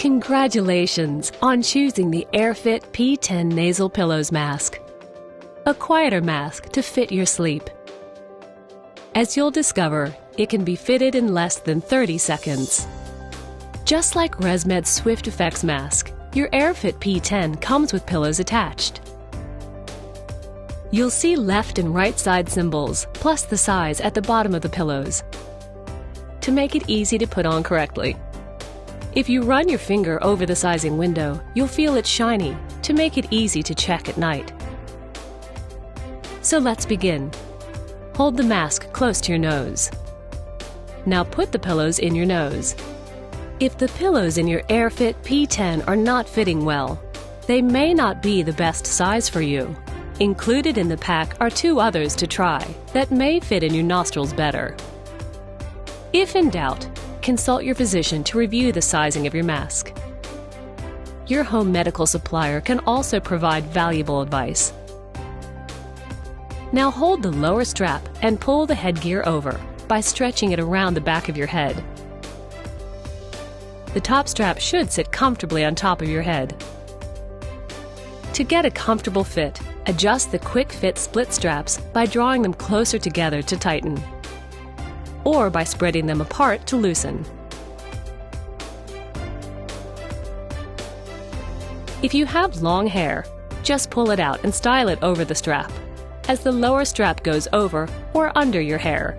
Congratulations on choosing the AirFit P10 Nasal Pillows Mask, a quieter mask to fit your sleep. As you'll discover, it can be fitted in less than 30 seconds. Just like ResMed's Swift Effects mask, your AirFit P10 comes with pillows attached. You'll see left and right side symbols, plus the size at the bottom of the pillows, to make it easy to put on correctly. If you run your finger over the sizing window, you'll feel it shiny to make it easy to check at night. So let's begin. Hold the mask close to your nose. Now put the pillows in your nose. If the pillows in your AirFit P10 are not fitting well, they may not be the best size for you. Included in the pack are 2 others to try that may fit in your nostrils better. If in doubt, consult your physician to review the sizing of your mask. Your home medical supplier can also provide valuable advice. Now hold the lower strap and pull the headgear over by stretching it around the back of your head. The top strap should sit comfortably on top of your head. To get a comfortable fit, adjust the QuickFit split straps by drawing them closer together to tighten, or by spreading them apart to loosen. If you have long hair, just pull it out and style it over the strap, as the lower strap goes over or under your hair.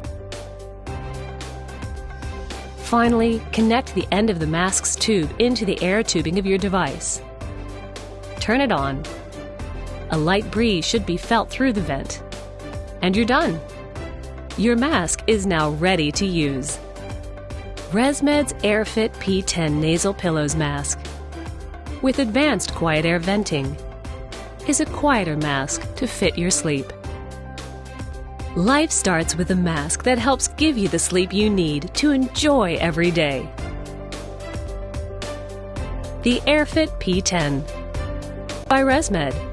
Finally, connect the end of the mask's tube into the air tubing of your device. Turn it on. A light breeze should be felt through the vent. And you're done. Your mask is now ready to use. ResMed's AirFit P10 Nasal Pillows Mask, with advanced quiet air venting, is a quieter mask to fit your sleep. Life starts with a mask that helps give you the sleep you need to enjoy every day. The AirFit P10 by ResMed.